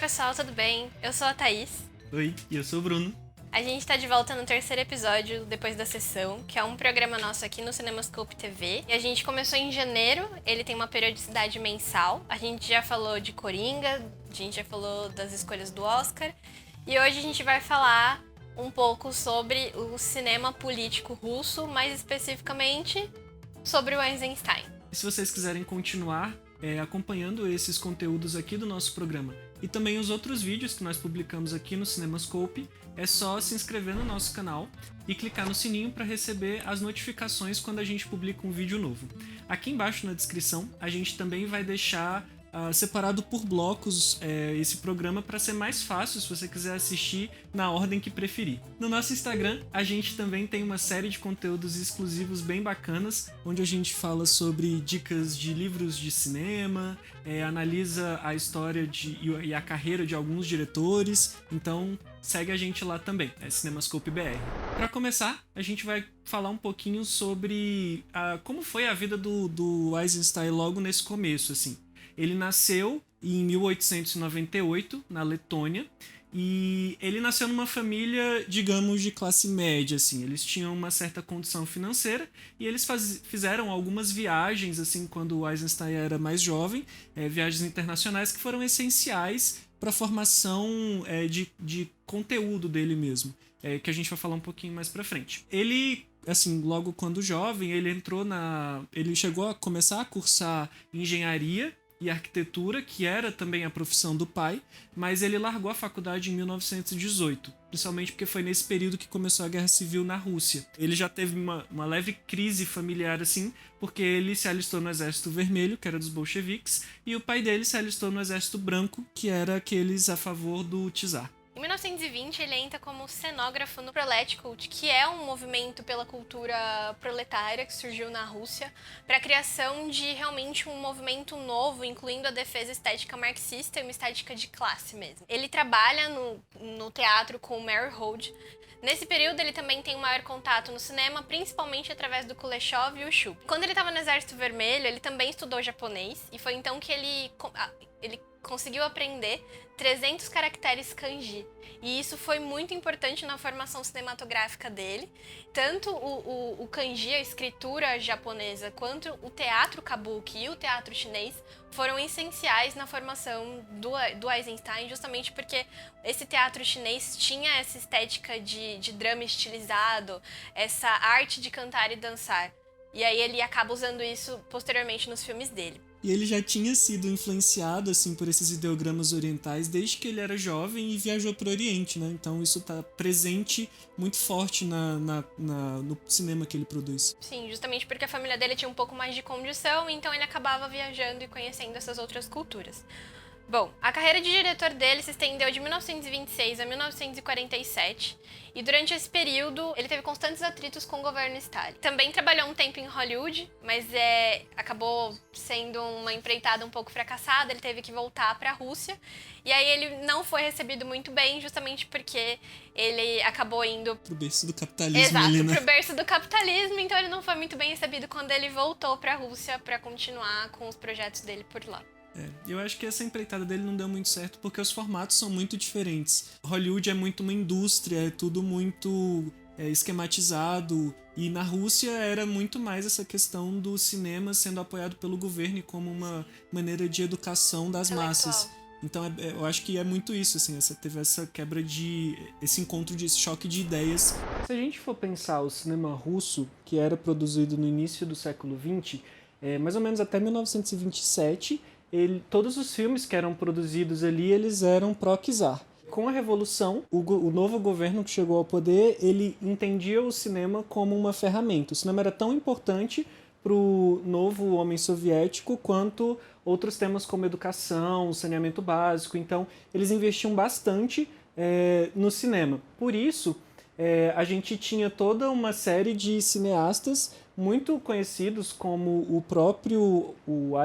pessoal, tudo bem? Eu sou a Thaís. Oi, e eu sou o Bruno. A gente tá de volta no terceiro episódio depois da sessão, que é um programa nosso aqui no Cinemascope TV. E a gente começou em janeiro, ele tem uma periodicidade mensal. A gente já falou de Coringa, a gente já falou das escolhas do Oscar. E hoje a gente vai falar um pouco sobre o cinema político russo, mais especificamente sobre o Eisenstein. E se vocês quiserem continuar acompanhando esses conteúdos aqui do nosso programa e também os outros vídeos que nós publicamos aqui no Cinemascope, é só se inscrever no nosso canal e clicar no sininho para receber as notificações quando a gente publica um vídeo novo. Aqui embaixo na descrição a gente também vai deixar separado por blocos esse programa para ser mais fácil se você quiser assistir na ordem que preferir. No nosso Instagram, a gente também tem uma série de conteúdos exclusivos bem bacanas, onde a gente fala sobre dicas de livros de cinema, analisa a história e a carreira de alguns diretores, então segue a gente lá também, é Cinemascope BR. Para começar, a gente vai falar um pouquinho sobre como foi a vida do Eisenstein logo nesse começo, assim. Ele nasceu em 1898, na Letônia, e ele nasceu numa família, digamos, de classe média, assim. Eles tinham uma certa condição financeira e eles fizeram algumas viagens, assim, quando o Eisenstein era mais jovem, viagens internacionais que foram essenciais para a formação de conteúdo dele mesmo, que a gente vai falar um pouquinho mais para frente. Ele, assim, logo quando jovem, ele chegou a começar a cursar engenharia e arquitetura, que era também a profissão do pai, mas ele largou a faculdade em 1918, principalmente porque foi nesse período que começou a Guerra Civil na Rússia. Ele já teve uma leve crise familiar, assim, porque ele se alistou no Exército Vermelho, que era dos bolcheviques, e o pai dele se alistou no Exército Branco, que era aqueles a favor do czar. Em 1920, ele entra como cenógrafo no Proletkult, que é um movimento pela cultura proletária que surgiu na Rússia, para a criação de realmente um movimento novo, incluindo a defesa estética marxista e uma estética de classe mesmo. Ele trabalha no teatro com Mary Holt. Nesse período, ele também tem um maior contato no cinema, principalmente através do Kuleshov e o Shub. Quando ele estava no Exército Vermelho, ele também estudou japonês, e foi então que ele conseguiu aprender 300 caracteres kanji. E isso foi muito importante na formação cinematográfica dele. Tanto o kanji, a escritura japonesa, quanto o teatro kabuki e o teatro chinês foram essenciais na formação do Eisenstein, justamente porque esse teatro chinês tinha essa estética de drama estilizado, essa arte de cantar e dançar. E aí ele acaba usando isso posteriormente nos filmes dele. E ele já tinha sido influenciado, assim, por esses ideogramas orientais desde que ele era jovem e viajou para o Oriente, né? Então isso está presente muito forte no cinema que ele produz. Sim, justamente porque a família dele tinha um pouco mais de condição, então ele acabava viajando e conhecendo essas outras culturas. Bom, a carreira de diretor dele se estendeu de 1926 a 1947, e durante esse período ele teve constantes atritos com o governo Stalin. Também trabalhou um tempo em Hollywood, mas acabou sendo uma empreitada um pouco fracassada, ele teve que voltar para a Rússia, e aí ele não foi recebido muito bem, justamente porque ele acabou indo pro berço do capitalismo. Exato, ali, né? pro berço do capitalismo, então ele não foi muito bem recebido quando ele voltou para a Rússia para continuar com os projetos dele por lá. Eu acho que essa empreitada dele não deu muito certo porque os formatos são muito diferentes. Hollywood é muito uma indústria, é tudo muito esquematizado, e na Rússia era muito mais essa questão do cinema sendo apoiado pelo governo como uma maneira de educação das massas. Então eu acho que é muito isso, assim, teve essa quebra esse encontro, esse choque de ideias. Se a gente for pensar o cinema russo, que era produzido no início do século XX, mais ou menos até 1927, todos os filmes que eram produzidos ali, eles eram pró-czar. Com a Revolução, o novo governo que chegou ao poder, ele entendia o cinema como uma ferramenta. O cinema era tão importante para o novo homem soviético quanto outros temas como educação, saneamento básico. Então, eles investiam bastante no cinema. Por isso, a gente tinha toda uma série de cineastas muito conhecidos, como o próprio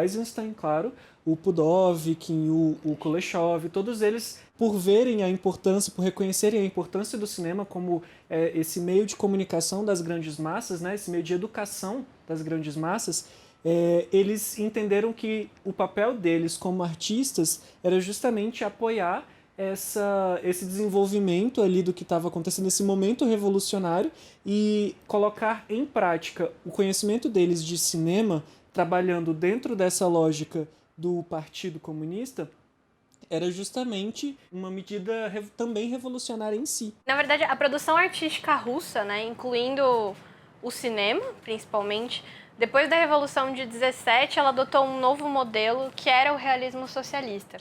Eisenstein, claro, o Pudovkin, o Kuleshov, todos eles, por verem a importância, por reconhecerem a importância do cinema como esse meio de comunicação das grandes massas, né, esse meio de educação das grandes massas, eles entenderam que o papel deles como artistas era justamente apoiar esse desenvolvimento ali do que estava acontecendo, esse momento revolucionário, e colocar em prática o conhecimento deles de cinema, trabalhando dentro dessa lógica do Partido Comunista, era justamente uma medida também revolucionária em si. Na verdade, a produção artística russa, né, incluindo o cinema, principalmente, depois da Revolução de 17, ela adotou um novo modelo que era o realismo socialista,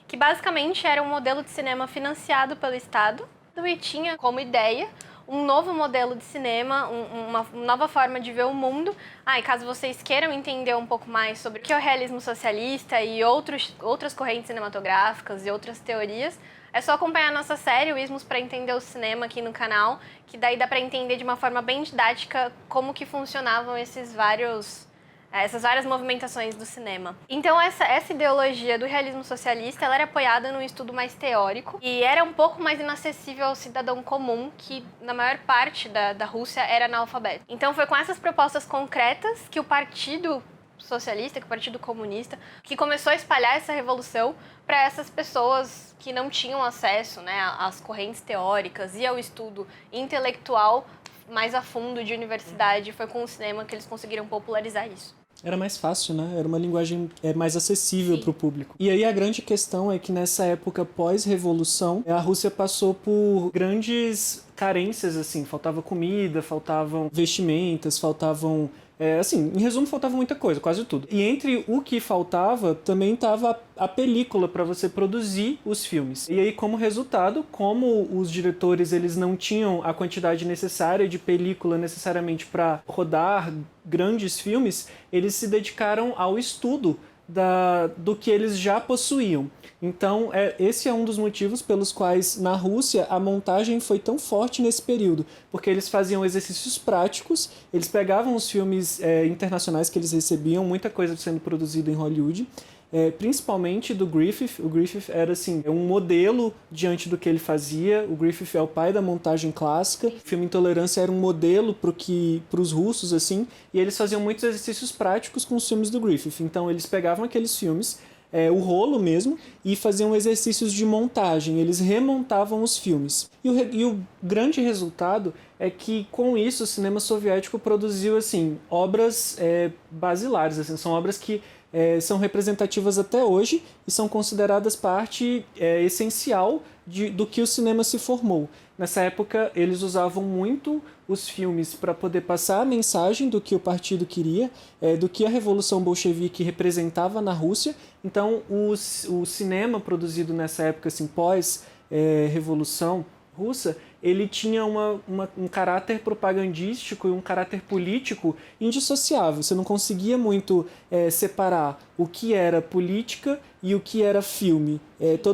que basicamente era um modelo de cinema financiado pelo Estado e tinha como ideia um novo modelo de cinema, uma nova forma de ver o mundo. E caso vocês queiram entender um pouco mais sobre o que é o realismo socialista e outras correntes cinematográficas e outras teorias, é só acompanhar a nossa série, o Ismos para Entender o Cinema, aqui no canal, que daí dá para entender de uma forma bem didática como que funcionavam essas várias movimentações do cinema. Então essa ideologia do realismo socialista, ela era apoiada num estudo mais teórico e era um pouco mais inacessível ao cidadão comum, que na maior parte da Rússia era analfabeto. Então foi com essas propostas concretas que o Partido Socialista, que o Partido Comunista, que começou a espalhar essa revolução para essas pessoas que não tinham acesso, né, às correntes teóricas e ao estudo intelectual mais a fundo de universidade. Foi com o cinema que eles conseguiram popularizar isso. Era mais fácil, né? Era uma linguagem mais acessível para o público. E aí a grande questão é que nessa época pós-revolução, a Rússia passou por grandes carências, assim. Faltava comida, faltavam vestimentas, faltavam... assim, em resumo, faltava muita coisa, quase tudo. E entre o que faltava, também estava a película para você produzir os filmes. E aí, como resultado, como os diretores eles não tinham a quantidade necessária de película necessariamente para rodar grandes filmes, eles se dedicaram ao estudo do que eles já possuíam. Então, esse é um dos motivos pelos quais, na Rússia, a montagem foi tão forte nesse período, porque eles faziam exercícios práticos, eles pegavam os filmes internacionais que eles recebiam, muita coisa sendo produzida em Hollywood, principalmente do Griffith. O Griffith era assim, um modelo diante do que ele fazia. O Griffith é o pai da montagem clássica. O filme Intolerância era um modelo para os russos, assim, e eles faziam muitos exercícios práticos com os filmes do Griffith. Então eles pegavam aqueles filmes, o rolo mesmo, e faziam exercícios de montagem. Eles remontavam os filmes. E o grande resultado é que, com isso, o cinema soviético produziu assim, obras basilares. Assim, são obras que são representativas até hoje e são consideradas parte essencial do que o cinema se formou. Nessa época, eles usavam muito os filmes para poder passar a mensagem do que o partido queria, do que a Revolução Bolchevique representava na Rússia. Então, o cinema produzido nessa época, assim, pós-Revolução Russa, ele tinha um caráter propagandístico e um caráter político indissociável. Você não conseguia muito separar o que era política e o que era filme.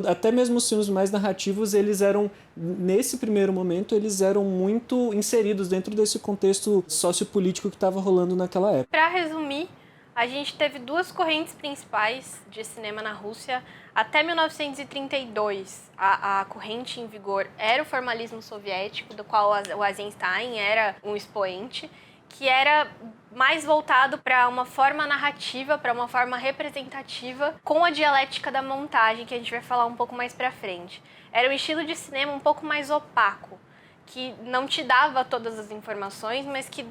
Até mesmo os filmes mais narrativos, eles eram, nesse primeiro momento, eles eram muito inseridos dentro desse contexto sociopolítico que estava rolando naquela época. Para resumir, a gente teve duas correntes principais de cinema na Rússia. Até 1932, a corrente em vigor era o formalismo soviético, do qual o Eisenstein era um expoente, que era mais voltado para uma forma narrativa, para uma forma representativa, com a dialética da montagem, que a gente vai falar um pouco mais para frente. Era um estilo de cinema um pouco mais opaco, que não te dava todas as informações, mas que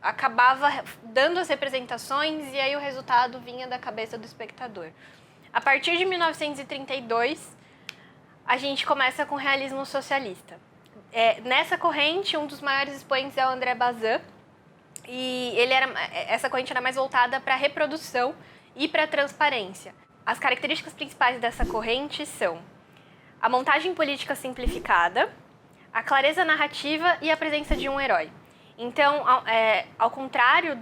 acabava dando as representações e aí o resultado vinha da cabeça do espectador. A partir de 1932, a gente começa com o realismo socialista. Nessa corrente, um dos maiores expoentes é o André Bazin, e essa corrente era mais voltada para a reprodução e para a transparência. As características principais dessa corrente são a montagem política simplificada, a clareza narrativa e a presença de um herói. Então, ao contrário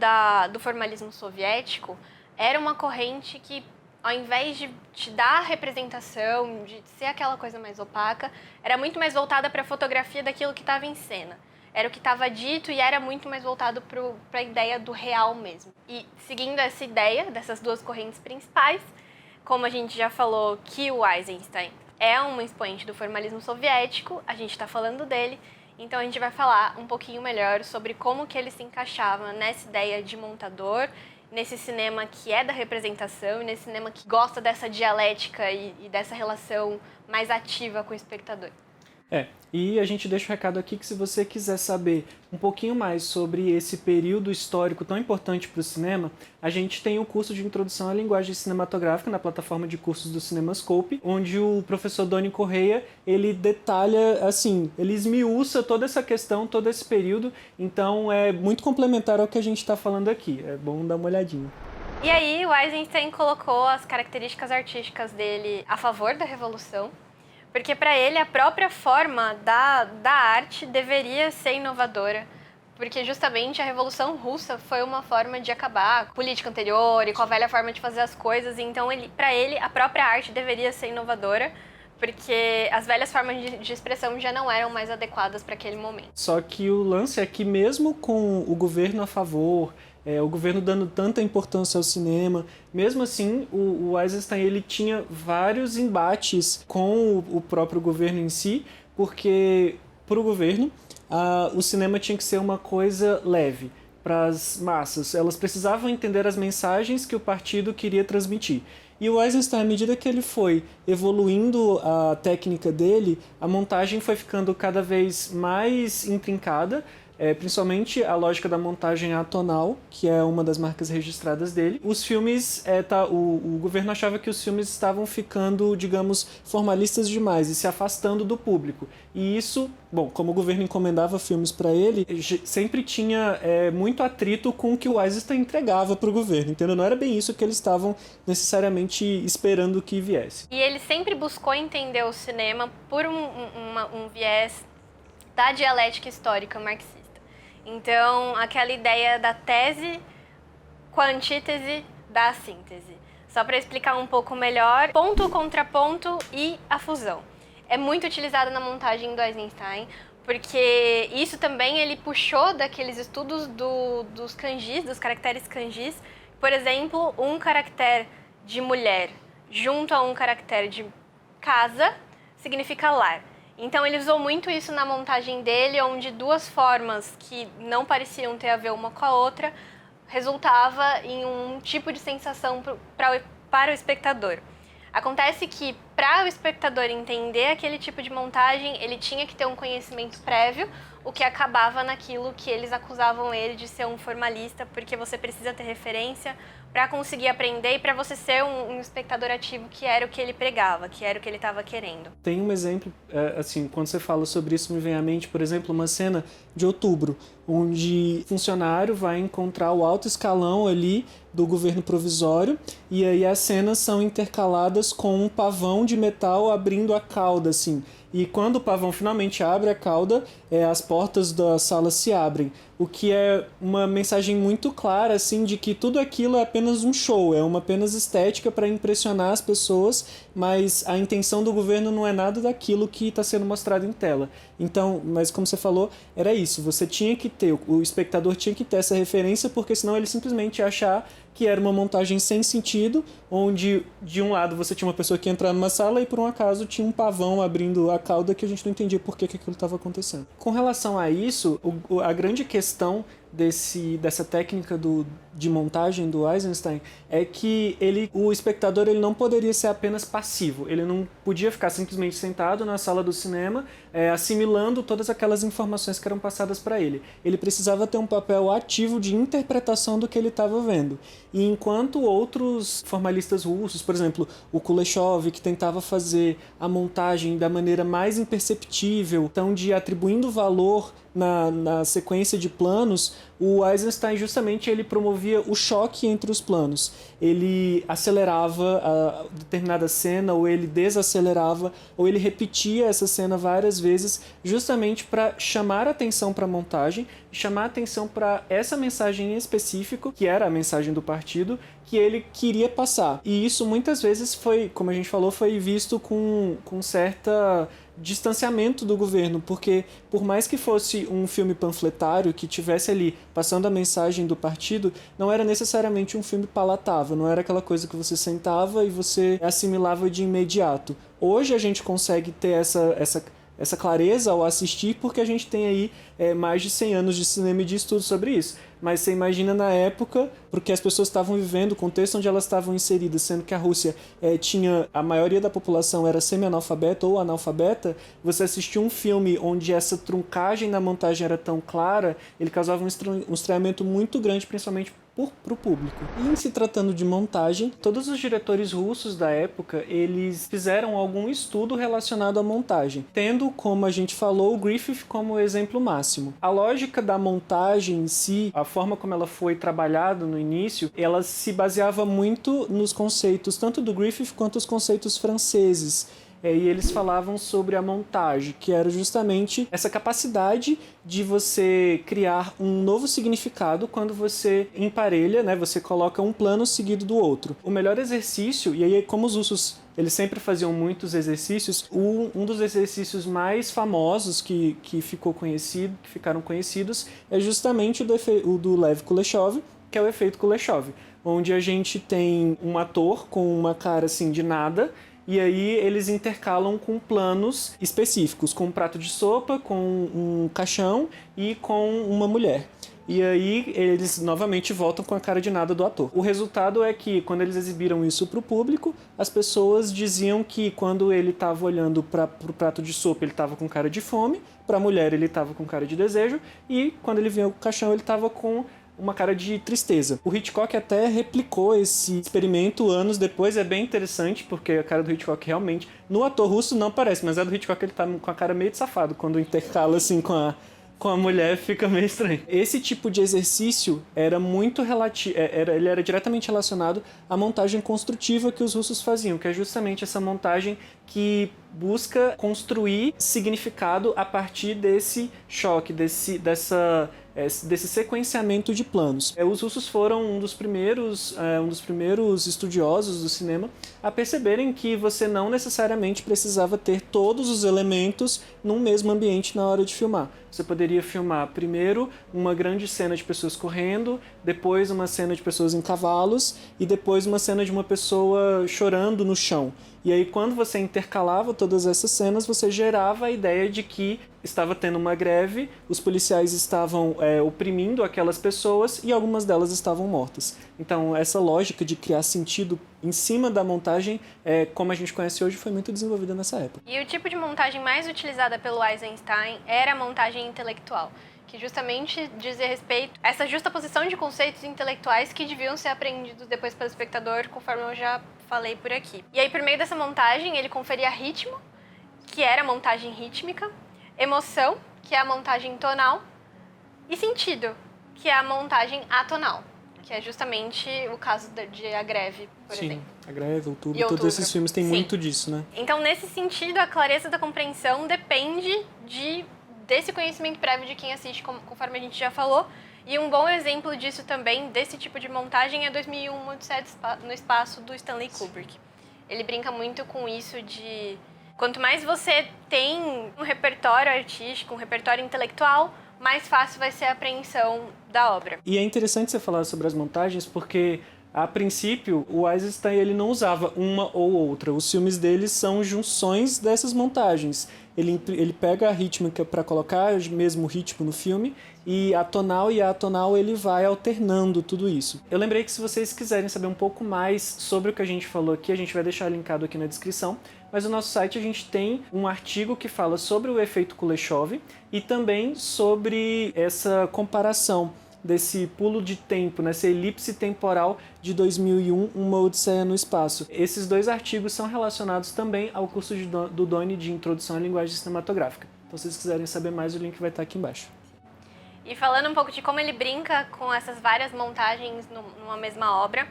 do formalismo soviético, era uma corrente que, ao invés de te dar representação, de ser aquela coisa mais opaca, era muito mais voltada para a fotografia daquilo que estava em cena. Era o que estava dito e era muito mais voltado para a ideia do real mesmo. E seguindo essa ideia dessas duas correntes principais, como a gente já falou que o Eisenstein é um expoente do formalismo soviético, a gente está falando dele, então a gente vai falar um pouquinho melhor sobre como que ele se encaixava nessa ideia de montador nesse cinema que é da representação e nesse cinema que gosta dessa dialética e dessa relação mais ativa com o espectador. E a gente deixa o recado aqui que se você quiser saber um pouquinho mais sobre esse período histórico tão importante para o cinema, a gente tem o curso de Introdução à Linguagem Cinematográfica na plataforma de cursos do CinemaScope, onde o professor Doni Correia, ele detalha, assim, ele esmiuça toda essa questão, todo esse período, então é muito complementar ao que a gente está falando aqui, é bom dar uma olhadinha. E aí o Eisenstein colocou as características artísticas dele a favor da Revolução, porque para ele a própria forma da arte deveria ser inovadora, porque justamente a Revolução Russa foi uma forma de acabar com a política anterior e com a velha forma de fazer as coisas, então para ele a própria arte deveria ser inovadora, porque as velhas formas de expressão já não eram mais adequadas para aquele momento. Só que o lance é que mesmo com o governo a favor, o governo dando tanta importância ao cinema, mesmo assim o Eisenstein ele tinha vários embates com o próprio governo em si, porque para o governo o cinema tinha que ser uma coisa leve para as massas, elas precisavam entender as mensagens que o partido queria transmitir. E o Eisenstein, à medida que ele foi evoluindo a técnica dele, a montagem foi ficando cada vez mais intrincada, principalmente a lógica da montagem atonal, que é uma das marcas registradas dele. Os filmes, o governo achava que os filmes estavam ficando, digamos, formalistas demais e se afastando do público. E isso, bom, como o governo encomendava filmes para ele, sempre tinha muito atrito com o que o Eisenstein entregava para o governo, entendeu? Não era bem isso que eles estavam necessariamente esperando que viesse. E ele sempre buscou entender o cinema por um viés da dialética histórica marxista. Então, aquela ideia da tese com a antítese da síntese. Só para explicar um pouco melhor, ponto, contraponto e a fusão. É muito utilizado na montagem do Eisenstein, porque isso também ele puxou daqueles estudos dos kanjis, dos caracteres kanjis. Por exemplo, um caractere de mulher junto a um caractere de casa significa lar. Então ele usou muito isso na montagem dele, onde duas formas que não pareciam ter a ver uma com a outra resultava em um tipo de sensação para o espectador. Acontece que para o espectador entender aquele tipo de montagem, ele tinha que ter um conhecimento prévio, o que acabava naquilo que eles acusavam ele de ser um formalista, porque você precisa ter referência para conseguir aprender e para você ser um espectador ativo, que era o que ele pregava, que era o que ele estava querendo. Tem um exemplo, assim, quando você fala sobre isso me vem à mente, por exemplo, uma cena de Outubro, onde o funcionário vai encontrar o alto escalão ali do governo provisório e aí as cenas são intercaladas com um pavão de metal abrindo a cauda, assim. E quando o pavão finalmente abre a cauda, as portas da sala se abrem. O que é uma mensagem muito clara, assim, de que tudo aquilo é apenas um show, é uma apenas estética para impressionar as pessoas, mas a intenção do governo não é nada daquilo que está sendo mostrado em tela. Então, mas como você falou, era isso, você tinha que ter, o espectador tinha que ter essa referência, porque senão ele simplesmente ia achar que era uma montagem sem sentido, onde de um lado você tinha uma pessoa que ia entrar numa sala e por um acaso tinha um pavão abrindo a cauda que a gente não entendia por que aquilo estava acontecendo. Com relação a isso, a grande questão dessa técnica de montagem do Eisenstein é que o espectador ele não poderia ser apenas passivo, ele não podia ficar simplesmente sentado na sala do cinema assimilando todas aquelas informações que eram passadas para ele. Ele precisava ter um papel ativo de interpretação do que ele estava vendo. E enquanto outros formalistas russos, por exemplo, o Kuleshov, que tentava fazer a montagem da maneira mais imperceptível, então de atribuindo valor na sequência de planos, o Eisenstein justamente ele promovia o choque entre os planos. Ele acelerava a determinada cena, ou ele desacelerava, ou ele repetia essa cena várias vezes, justamente para chamar a atenção para a montagem, chamar a atenção para essa mensagem em específico, que era a mensagem do partido, que ele queria passar. E isso muitas vezes foi, como a gente falou, foi visto com certa distanciamento do governo, porque por mais que fosse um filme panfletário que tivesse ali passando a mensagem do partido, não era necessariamente um filme palatável, não era aquela coisa que você sentava e você assimilava de imediato. Hoje a gente consegue ter essa clareza ao assistir, porque a gente tem aí mais de 100 anos de cinema e de estudo sobre isso. Mas você imagina na época, porque as pessoas estavam vivendo, o contexto onde elas estavam inseridas, sendo que a Rússia tinha, a maioria da população era semi-analfabeta ou analfabeta, você assistiu um filme onde essa truncagem na montagem era tão clara, ele causava um estranhamento muito grande, principalmente para o público. E em se tratando de montagem, todos os diretores russos da época, eles fizeram algum estudo relacionado à montagem, tendo, como a gente falou, o Griffith como exemplo máximo. A lógica da montagem em si, a forma como ela foi trabalhada no início, ela se baseava muito nos conceitos tanto do Griffith quanto os conceitos franceses. E eles falavam sobre a montagem, que era justamente essa capacidade de você criar um novo significado quando você emparelha, né? Você coloca um plano seguido do outro. O melhor exercício, e aí como os russos eles sempre faziam muitos exercícios, um dos exercícios mais famosos que ficaram conhecidos é justamente o do Lev Kuleshov, que é o efeito Kuleshov, onde a gente tem um ator com uma cara assim de nada, e aí eles intercalam com planos específicos, com um prato de sopa, com um caixão e com uma mulher. E aí eles novamente voltam com a cara de nada do ator. O resultado é que, quando eles exibiram isso para o público, as pessoas diziam que quando ele estava olhando para o prato de sopa, ele estava com cara de fome, para a mulher ele estava com cara de desejo, e quando ele vinha o caixão, ele estava com uma cara de tristeza. O Hitchcock até replicou esse experimento anos depois, é bem interessante, porque a cara do Hitchcock realmente, no ator russo não parece, mas a do Hitchcock ele tá com a cara meio de safado, quando intercala assim com a mulher fica meio estranho. Esse tipo de exercício era muito relativo, ele era diretamente relacionado à montagem construtiva que os russos faziam, que é justamente essa montagem que busca construir significado a partir desse choque, desse sequenciamento de planos. Os russos foram um dos primeiros estudiosos do cinema a perceberem que você não necessariamente precisava ter todos os elementos num mesmo ambiente na hora de filmar. Você poderia filmar primeiro uma grande cena de pessoas correndo, depois uma cena de pessoas em cavalos e depois uma cena de uma pessoa chorando no chão. E aí, quando você intercalava todas essas cenas, você gerava a ideia de que estava tendo uma greve, os policiais estavam oprimindo aquelas pessoas e algumas delas estavam mortas. Então, essa lógica de criar sentido em cima da montagem, como a gente conhece hoje, foi muito desenvolvida nessa época. E o tipo de montagem mais utilizada pelo Eisenstein era a montagem intelectual, que justamente dizia respeito a essa justaposição de conceitos intelectuais que deviam ser aprendidos depois pelo espectador, conforme eu já falei por aqui. E aí, por meio dessa montagem, ele conferia ritmo, que era a montagem rítmica, emoção, que é a montagem tonal, e sentido, que é a montagem atonal, que é justamente o caso de A Greve, por exemplo. Sim, A Greve, Outubro, todos esses filmes têm muito disso, né? Então, nesse sentido, a clareza da compreensão depende desse conhecimento prévio de quem assiste, conforme a gente já falou. E um bom exemplo disso também, desse tipo de montagem, é 2001, Odisseia no Espaço, do Stanley Kubrick. Ele brinca muito com isso de... Quanto mais você tem um repertório artístico, um repertório intelectual, mais fácil vai ser a apreensão da obra. E é interessante você falar sobre as montagens, porque, a princípio, o Eisenstein ele não usava uma ou outra. Os filmes dele são junções dessas montagens. Ele pega a rítmica para colocar o mesmo ritmo no filme, e a tonal e a atonal ele vai alternando tudo isso. Eu lembrei que, se vocês quiserem saber um pouco mais sobre o que a gente falou aqui, a gente vai deixar linkado aqui na descrição, mas no nosso site a gente tem um artigo que fala sobre o efeito Kuleshov e também sobre essa comparação desse pulo de tempo, nessa elipse temporal de 2001, Uma Odisseia no Espaço. Esses dois artigos são relacionados também ao curso do Doni de Introdução à Linguagem Cinematográfica. Então, se vocês quiserem saber mais, o link vai estar aqui embaixo. E falando um pouco de como ele brinca com essas várias montagens numa mesma obra,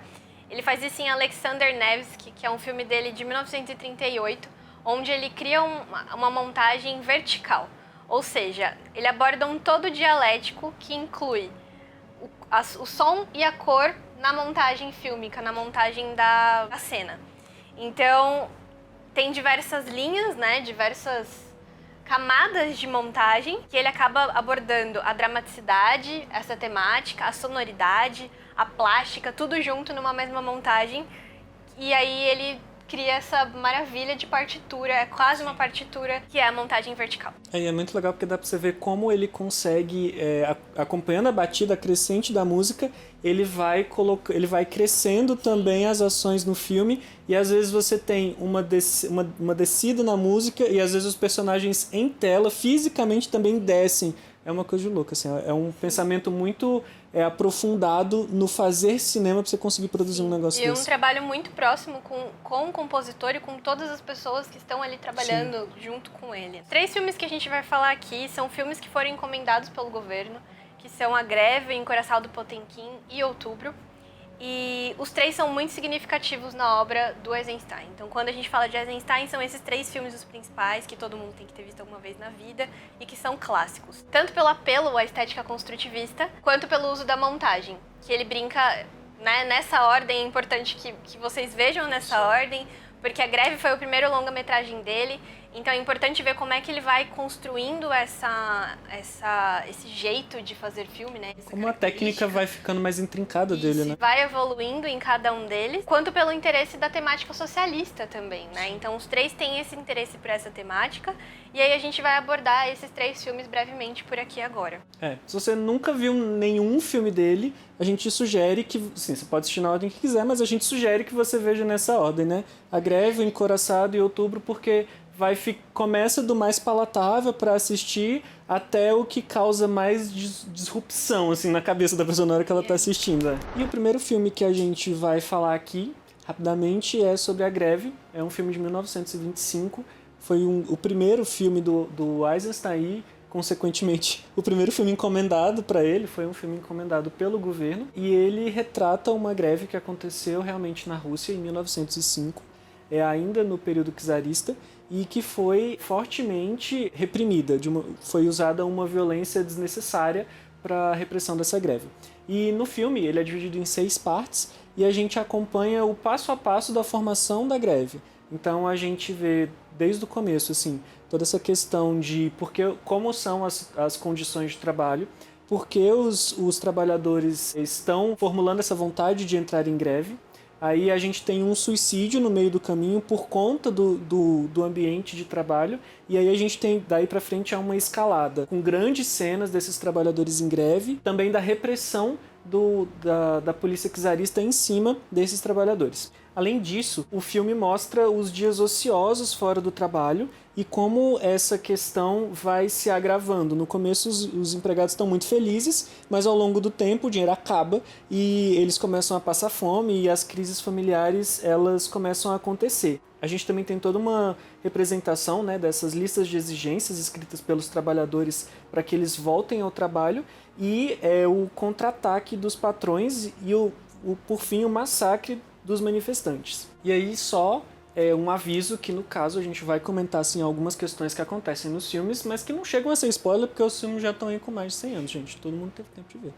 ele faz isso em Alexander Nevsky, que é um filme dele de 1938, onde ele cria uma montagem vertical. Ou seja, ele aborda um todo dialético que inclui o som e a cor na montagem fílmica, na montagem da cena. Então, tem diversas linhas, né, diversas camadas de montagem, que ele acaba abordando a dramaticidade, essa temática, a sonoridade, a plástica, tudo junto numa mesma montagem. E aí ele cria essa maravilha de partitura, é quase uma partitura, que é a montagem vertical. É muito legal porque dá pra você ver como ele consegue, acompanhando a batida crescente da música, ele vai crescendo também as ações no filme, e às vezes você tem uma descida na música, e às vezes os personagens em tela fisicamente também descem. É uma coisa de louco, assim, é um pensamento muito aprofundado no fazer cinema pra você conseguir produzir um negócio desse. E um trabalho muito próximo com o compositor e com todas as pessoas que estão ali trabalhando junto com ele. 3 filmes que a gente vai falar aqui são filmes que foram encomendados pelo governo, que são A Greve, Encoraçado do Potemkin e Outubro. E os 3 são muito significativos na obra do Eisenstein. Então, quando a gente fala de Eisenstein, são esses 3 filmes os principais, que todo mundo tem que ter visto alguma vez na vida, e que são clássicos. Tanto pelo apelo à estética construtivista, quanto pelo uso da montagem, que ele brinca, né, nessa ordem. É importante que vocês vejam nessa ordem, porque A Greve foi o primeiro longa-metragem dele, então é importante ver como é que ele vai construindo esse jeito de fazer filme, né? Como a técnica vai ficando mais intrincada dele, né? Vai evoluindo em cada um deles, quanto pelo interesse da temática socialista também, né? Então os 3 têm esse interesse por essa temática, e aí a gente vai abordar esses 3 filmes brevemente por aqui agora. Se você nunca viu nenhum filme dele, a gente sugere que, sim, você pode assistir na ordem que quiser, mas a gente sugere que você veja nessa ordem, né? A Greve, o Encoraçado e Outubro, porque começa do mais palatável para assistir até o que causa mais disrupção assim, na cabeça da pessoa na hora que ela tá assistindo. E o primeiro filme que a gente vai falar aqui, rapidamente, é sobre A Greve. É um filme de 1925. Foi o primeiro filme do Eisenstein e, consequentemente, o primeiro filme encomendado para ele. Foi um filme encomendado pelo governo. E ele retrata uma greve que aconteceu realmente na Rússia em 1905. Ainda no período czarista, e que foi fortemente reprimida, foi usada uma violência desnecessária para a repressão dessa greve. E no filme ele é dividido em 6 partes, e a gente acompanha o passo a passo da formação da greve. Então a gente vê desde o começo assim, toda essa questão de como são as condições de trabalho, por que os trabalhadores estão formulando essa vontade de entrar em greve. Aí a gente tem um suicídio no meio do caminho por conta do ambiente de trabalho, e aí a gente tem, daí para frente, uma escalada, com grandes cenas desses trabalhadores em greve, também da repressão da polícia czarista em cima desses trabalhadores. Além disso, o filme mostra os dias ociosos fora do trabalho e como essa questão vai se agravando. No começo, os empregados estão muito felizes, mas ao longo do tempo o dinheiro acaba e eles começam a passar fome e as crises familiares elas começam a acontecer. A gente também tem toda uma representação, né, dessas listas de exigências escritas pelos trabalhadores para que eles voltem ao trabalho e o contra-ataque dos patrões e, por fim, o massacre dos manifestantes. E aí só um aviso que, no caso, a gente vai comentar assim, algumas questões que acontecem nos filmes, mas que não chegam a ser spoiler, porque os filmes já estão aí com mais de 100 anos, gente. Todo mundo teve tempo de ver.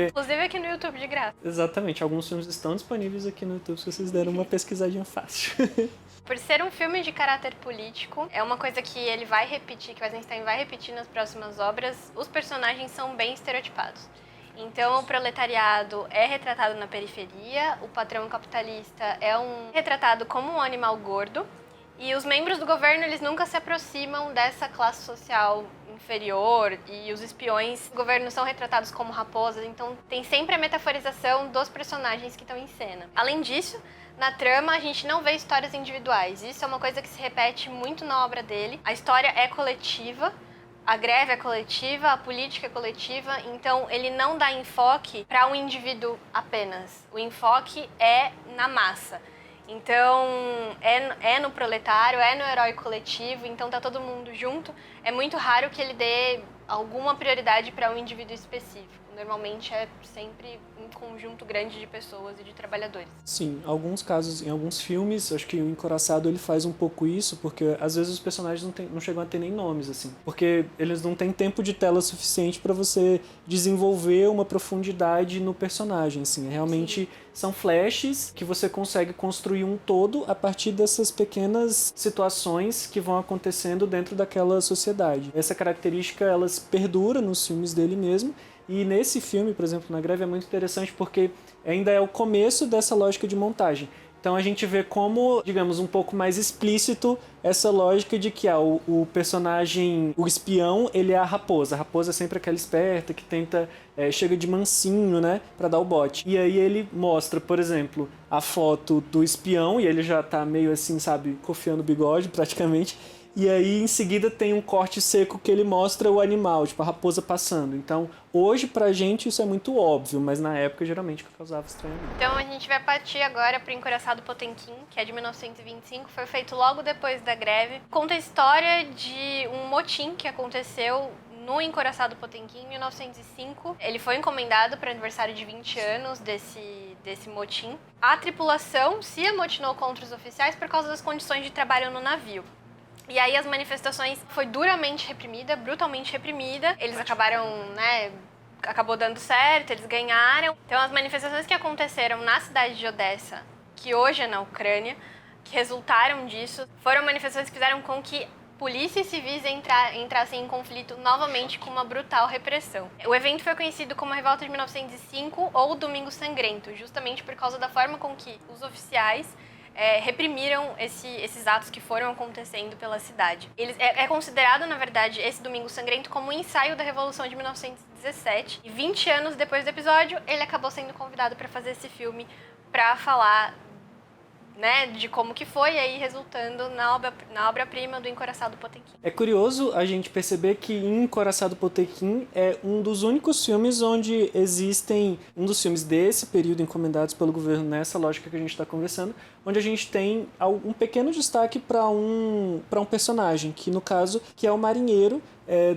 Inclusive aqui no YouTube, de graça. Exatamente. Alguns filmes estão disponíveis aqui no YouTube, se vocês deram uma pesquisadinha fácil. Por ser um filme de caráter político, é uma coisa que ele vai repetir, que o Eisenstein vai repetir nas próximas obras, os personagens são bem estereotipados. Então, o proletariado é retratado na periferia, o patrão capitalista é retratado como um animal gordo, e os membros do governo, eles nunca se aproximam dessa classe social inferior, e os espiões do governo são retratados como raposas, então tem sempre a metaforização dos personagens que estão em cena. Além disso, na trama, a gente não vê histórias individuais, isso é uma coisa que se repete muito na obra dele. A história é coletiva, a greve é coletiva, a política é coletiva, então ele não dá enfoque para um indivíduo apenas. O enfoque é na massa. Então, é no proletário, é no herói coletivo, então tá todo mundo junto. É muito raro que ele dê alguma prioridade para um indivíduo específico. Normalmente é sempre um conjunto grande de pessoas e de trabalhadores. Sim, alguns casos, em alguns filmes, acho que o Encoraçado ele faz um pouco isso, porque às vezes os personagens não chegam a ter nem nomes, assim. Porque eles não têm tempo de tela suficiente para você desenvolver uma profundidade no personagem, assim. Realmente são flashes que você consegue construir um todo a partir dessas pequenas situações que vão acontecendo dentro daquela sociedade. Essa característica, elas perdura nos filmes dele mesmo. E nesse filme, por exemplo, Na Greve, é muito interessante porque ainda é o começo dessa lógica de montagem. Então a gente vê como, digamos, um pouco mais explícito essa lógica de que o personagem, o espião, ele é a raposa. A raposa é sempre aquela esperta que tenta, chega de mansinho, né, pra dar o bote. E aí ele mostra, por exemplo, a foto do espião, e ele já tá meio assim, sabe, cofiando o bigode praticamente. E aí, em seguida, tem um corte seco que ele mostra o animal, tipo, a raposa passando. Então, hoje, pra gente, isso é muito óbvio, mas na época, geralmente, causava estranhamento. Então, a gente vai partir agora pro Encouraçado Potemkin, que é de 1925, foi feito logo depois da greve. Conta a história de um motim que aconteceu no Encouraçado Potemkin, em 1905. Ele foi encomendado para o aniversário de 20 anos desse motim. A tripulação se amotinou contra os oficiais por causa das condições de trabalho no navio. E aí as manifestações foi duramente reprimida, brutalmente reprimida. Eles acabaram, acabou dando certo, eles ganharam. Então as manifestações que aconteceram na cidade de Odessa, que hoje é na Ucrânia, que resultaram disso, foram manifestações que fizeram com que polícia e civis entrassem em conflito novamente com uma brutal repressão. O evento foi conhecido como a Revolta de 1905 ou Domingo Sangrento, justamente por causa da forma com que os oficiais reprimiram esses atos que foram acontecendo pela cidade. É considerado, na verdade, esse Domingo Sangrento como um ensaio da Revolução de 1917. E 20 anos depois do episódio, ele acabou sendo convidado para fazer esse filme para falar, de como que foi, aí resultando na obra-prima do Encouraçado Potemkin. É curioso a gente perceber que Encouraçado Potemkin é um dos únicos filmes onde existem, um dos filmes desse período encomendados pelo governo nessa lógica que a gente está conversando, onde a gente tem um pequeno destaque para um personagem, que no caso que é o marinheiro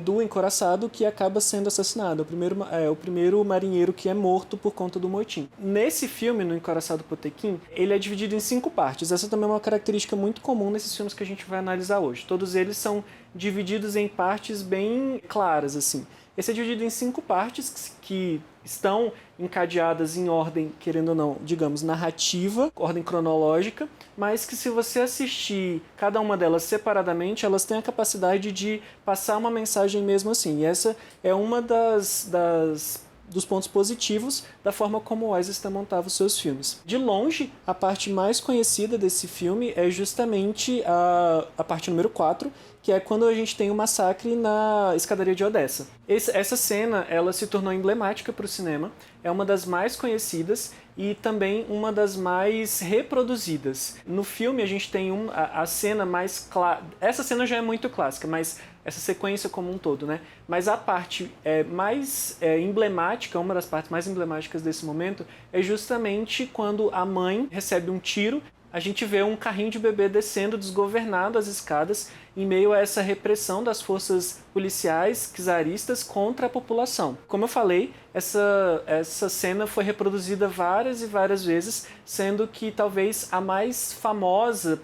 do Encouraçado, que acaba sendo assassinado. O primeiro marinheiro que é morto por conta do motim. Nesse filme, no Encouraçado Potemkin, ele é dividido em 5 partes. Essa também é uma característica muito comum nesses filmes que a gente vai analisar hoje. Todos eles são divididos em partes bem claras, assim. Esse é dividido em 5 partes que estão encadeadas em ordem, querendo ou não, digamos, narrativa, ordem cronológica, mas que se você assistir cada uma delas separadamente, elas têm a capacidade de passar uma mensagem mesmo assim. E essa é uma dos pontos positivos da forma como o Eisenstein montava os seus filmes. De longe, a parte mais conhecida desse filme é justamente a parte número 4, que é quando a gente tem o massacre na escadaria de Odessa. Essa cena, ela se tornou emblemática para o cinema, é uma das mais conhecidas e também uma das mais reproduzidas. No filme a gente tem a cena mais clara. Essa cena já é muito clássica, mas essa sequência como um todo, né? Mas a parte mais emblemática, uma das partes mais emblemáticas desse momento, é justamente quando a mãe recebe um tiro. A gente vê um carrinho de bebê descendo desgovernado as escadas em meio a essa repressão das forças policiais czaristas contra a população. Como eu falei, essa cena foi reproduzida várias e várias vezes, sendo que talvez a mais famosa,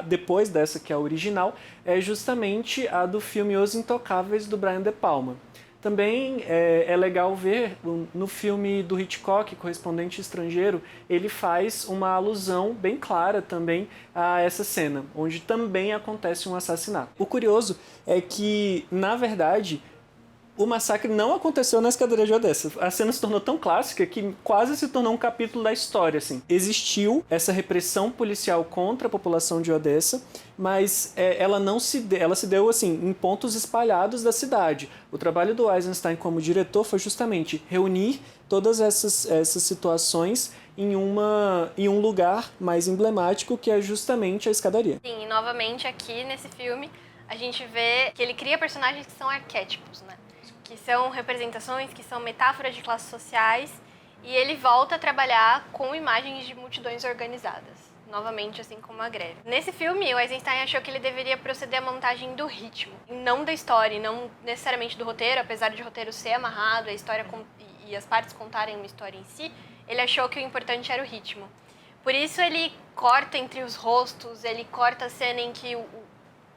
depois dessa que é a original, é justamente a do filme Os Intocáveis, do Brian De Palma. Também é legal ver no filme do Hitchcock, Correspondente Estrangeiro, ele faz uma alusão bem clara também a essa cena, onde também acontece um assassinato. O curioso é que, na verdade, o massacre não aconteceu na escadaria de Odessa. A cena se tornou tão clássica que quase se tornou um capítulo da história, assim. Existiu essa repressão policial contra a população de Odessa, mas ela se deu assim em pontos espalhados da cidade. O trabalho do Eisenstein como diretor foi justamente reunir todas essas situações em um lugar mais emblemático, que é justamente a escadaria. Sim, e novamente aqui nesse filme a gente vê que ele cria personagens que são arquétipos, né? Que são representações, que são metáforas de classes sociais, e ele volta a trabalhar com imagens de multidões organizadas, novamente assim como a greve. Nesse filme, o Eisenstein achou que ele deveria proceder à montagem do ritmo, e não da história, e não necessariamente do roteiro, apesar de o roteiro ser amarrado, a história e as partes contarem uma história em si, ele achou que o importante era o ritmo. Por isso ele corta entre os rostos, ele corta a cena em que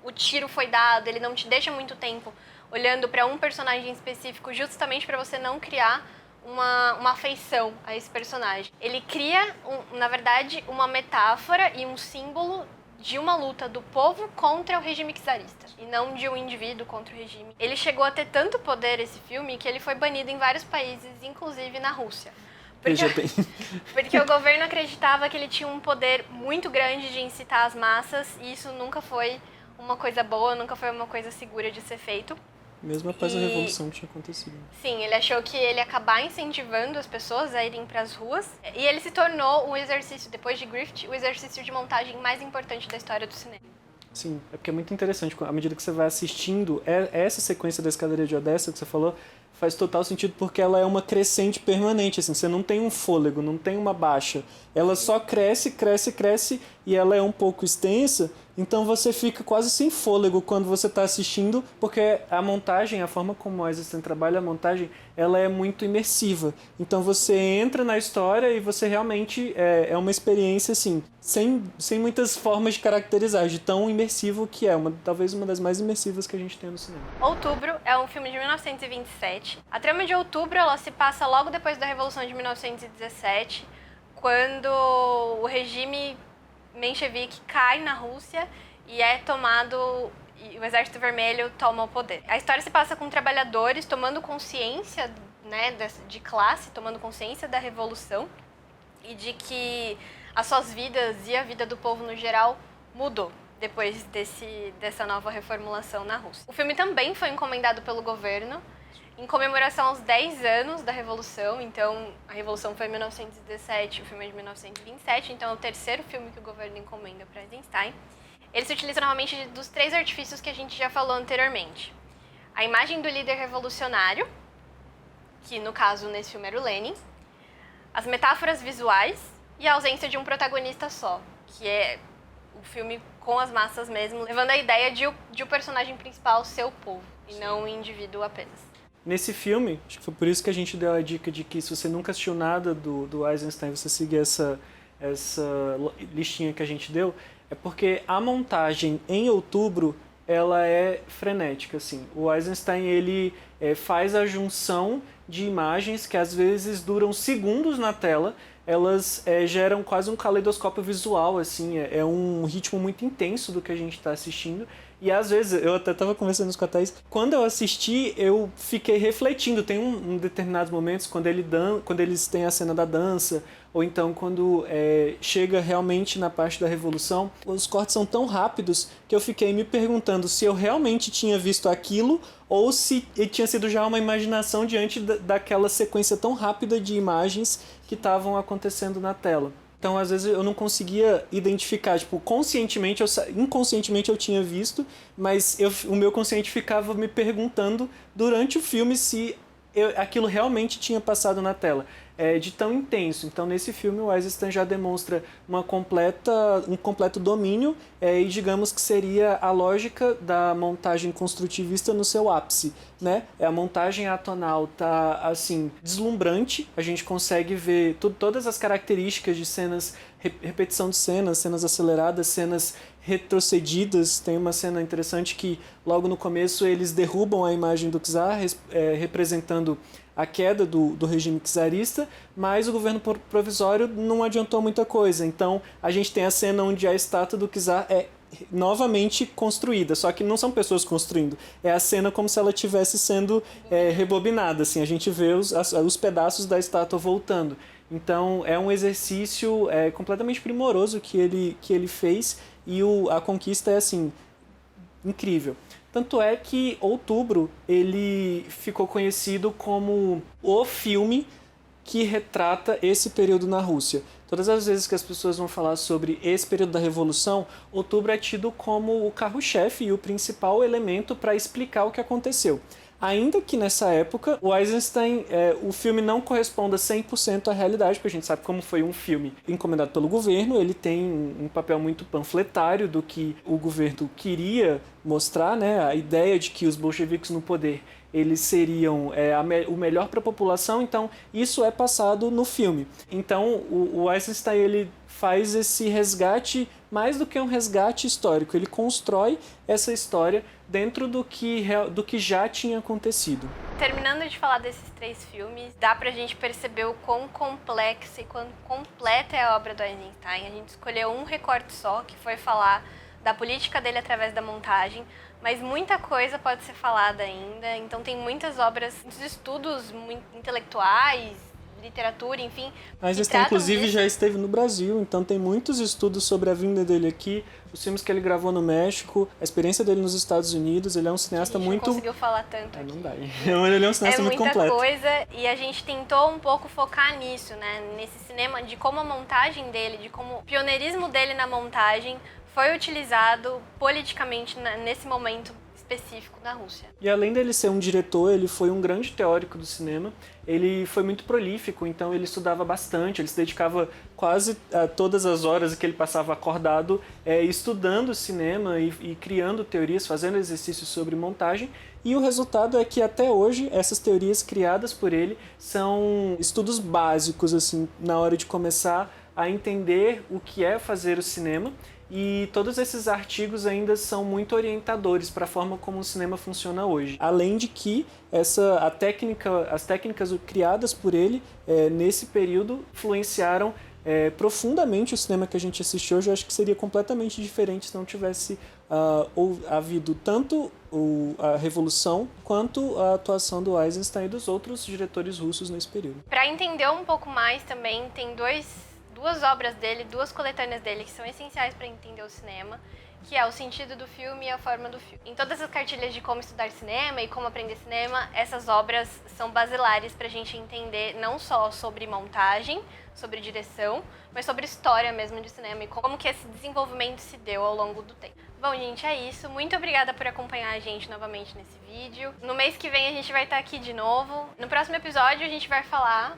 o tiro foi dado, ele não te deixa muito tempo olhando para um personagem específico, justamente para você não criar uma afeição a esse personagem. Ele cria, na verdade, uma metáfora e um símbolo de uma luta do povo contra o regime czarista, e não de um indivíduo contra o regime. Ele chegou a ter tanto poder, esse filme, que ele foi banido em vários países, inclusive na Rússia, Veja bem. Porque o governo acreditava que ele tinha um poder muito grande de incitar as massas, e isso nunca foi uma coisa boa, nunca foi uma coisa segura de ser feito. Mesmo após a revolução que tinha acontecido. Sim, ele achou que ele ia acabar incentivando as pessoas a irem para as ruas. E ele se tornou o exercício, depois de Griffith, o exercício de montagem mais importante da história do cinema. Sim, é porque é muito interessante. À medida que você vai assistindo, essa sequência da escadaria de Odessa que você falou faz total sentido porque ela é uma crescente permanente. Assim, você não tem um fôlego, não tem uma baixa. Ela só cresce, cresce, cresce e ela é um pouco extensa. Então você fica quase sem fôlego quando você está assistindo, porque a montagem, a forma como o Eisenstein trabalha a montagem, ela é muito imersiva. Então você entra na história e você realmente é uma experiência assim, sem muitas formas de caracterizar, de tão imersivo que é, talvez uma das mais imersivas que a gente tem no cinema. Outubro é um filme de 1927. A trama de Outubro ela se passa logo depois da Revolução de 1917, quando o regime menchevique cai na Rússia e é tomado, e o Exército Vermelho toma o poder. A história se passa com trabalhadores tomando consciência, né, de classe, tomando consciência da revolução e de que as suas vidas e a vida do povo no geral mudou depois dessa nova reformulação na Rússia. O filme também foi encomendado pelo governo em comemoração aos 10 anos da Revolução. Então, a Revolução foi em 1917, o filme é de 1927, então é o terceiro filme que o governo encomenda para Eisenstein. Ele se utiliza novamente dos 3 artifícios que a gente já falou anteriormente. A imagem do líder revolucionário, que no caso nesse filme era o Lenin, as metáforas visuais e a ausência de um protagonista só, que é o filme com as massas mesmo, levando a ideia de o personagem principal ser o povo, e não o indivíduo apenas. Nesse filme, acho que foi por isso que a gente deu a dica de que se você nunca assistiu nada do Eisenstein, você seguir essa listinha que a gente deu, é porque a montagem em Outubro, ela é frenética, assim. O Eisenstein, ele faz a junção de imagens que às vezes duram segundos na tela, elas geram quase um caleidoscópio visual, assim, é um ritmo muito intenso do que a gente está assistindo. E às vezes, eu até estava conversando com a Thaís, quando eu assisti, eu fiquei refletindo. Tem um determinados momentos, quando eles têm a cena da dança, ou então quando chega realmente na parte da Revolução, os cortes são tão rápidos que eu fiquei me perguntando se eu realmente tinha visto aquilo ou se tinha sido já uma imaginação diante daquela sequência tão rápida de imagens que estavam acontecendo na tela. Então, às vezes, eu não conseguia identificar, tipo, inconscientemente eu tinha visto, mas o meu consciente ficava me perguntando durante o filme se aquilo realmente tinha passado na tela. De tão intenso. Então, nesse filme, o Eisenstein já demonstra um completo domínio e digamos que seria a lógica da montagem construtivista no seu ápice, né? A montagem atonal tá, assim, deslumbrante. A gente consegue ver todas as características de cenas, repetição de cenas aceleradas, cenas retrocedidas. Tem uma cena interessante que, logo no começo, eles derrubam a imagem do czar, representando a queda do regime czarista, mas o governo provisório não adiantou muita coisa. Então, a gente tem a cena onde a estátua do czar é novamente construída, só que não são pessoas construindo, é a cena como se ela estivesse sendo rebobinada, assim, a gente vê os pedaços da estátua voltando. Então, é um exercício completamente primoroso que ele fez, e a conquista é, assim, incrível. Tanto é que Outubro ele ficou conhecido como o filme que retrata esse período na Rússia. Todas as vezes que as pessoas vão falar sobre esse período da Revolução, Outubro é tido como o carro-chefe e o principal elemento para explicar o que aconteceu. Ainda que nessa época, o Eisenstein, o filme não corresponda 100% à realidade, porque a gente sabe como foi um filme encomendado pelo governo, ele tem um papel muito panfletário do que o governo queria mostrar, né? A ideia de que os bolcheviques no poder, eles seriam o melhor para a população, então isso é passado no filme. Então o Eisenstein ele faz esse resgate, mais do que um resgate histórico, ele constrói essa história dentro do que já tinha acontecido. Terminando de falar desses 3 filmes, dá pra gente perceber o quão complexa e quão completa é a obra do Eisenstein. A gente escolheu um recorte só, que foi falar da política dele através da montagem, mas muita coisa pode ser falada ainda, então tem muitos estudos intelectuais, literatura, enfim. Eisenstein, inclusive, já esteve no Brasil, então tem muitos estudos sobre a vinda dele aqui, os filmes que ele gravou no México, a experiência dele nos Estados Unidos. Ele é um cineasta muito... não conseguiu falar tanto aqui. Não dá. Ele é um cineasta muito completo. É muita coisa, e a gente tentou um pouco focar nisso, né? Nesse cinema, de como a montagem dele, de como o pioneirismo dele na montagem foi utilizado politicamente nesse momento específico na Rússia. E além dele ser um diretor, ele foi um grande teórico do cinema. Ele foi muito prolífico, então ele estudava bastante, ele se dedicava quase a todas as horas que ele passava acordado estudando cinema e criando teorias, fazendo exercícios sobre montagem. E o resultado é que até hoje essas teorias criadas por ele são estudos básicos assim, na hora de começar a entender o que é fazer o cinema. E todos esses artigos ainda são muito orientadores para a forma como o cinema funciona hoje. Além de que as técnicas criadas por ele nesse período influenciaram profundamente o cinema que a gente assiste hoje. Eu acho que seria completamente diferente se não tivesse havido tanto a Revolução quanto a atuação do Eisenstein e dos outros diretores russos nesse período. Para entender um pouco mais também, tem duas obras dele, duas coletâneas dele que são essenciais para entender o cinema, que é O Sentido do Filme e A Forma do Filme. Em todas as cartilhas de como estudar cinema e como aprender cinema, essas obras são basilares para a gente entender não só sobre montagem, sobre direção, mas sobre história mesmo de cinema e como que esse desenvolvimento se deu ao longo do tempo. Bom, gente, é isso. Muito obrigada por acompanhar a gente novamente nesse vídeo. No mês que vem a gente vai estar aqui de novo. No próximo episódio a gente vai falar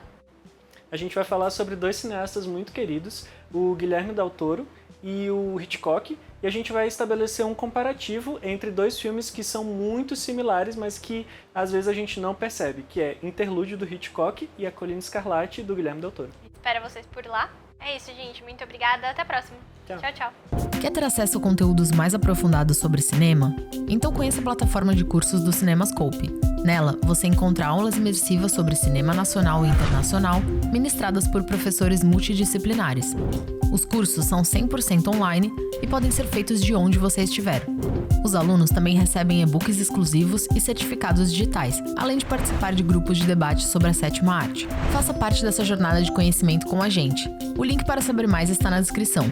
sobre dois cineastas muito queridos, o Guilherme Del Toro e o Hitchcock, e a gente vai estabelecer um comparativo entre dois filmes que são muito similares, mas que às vezes a gente não percebe, que é Interlúdio do Hitchcock e A Colina Escarlate do Guilherme Del Toro. Espero vocês por lá. É isso, gente. Muito obrigada. Até a próxima. Tchau, tchau. Quer ter acesso a conteúdos mais aprofundados sobre cinema? Então conheça a plataforma de cursos do Cinemascope. Nela, você encontra aulas imersivas sobre cinema nacional e internacional, ministradas por professores multidisciplinares. Os cursos são 100% online e podem ser feitos de onde você estiver. Os alunos também recebem e-books exclusivos e certificados digitais, além de participar de grupos de debate sobre a sétima arte. Faça parte dessa jornada de conhecimento com a gente. O link para saber mais está na descrição.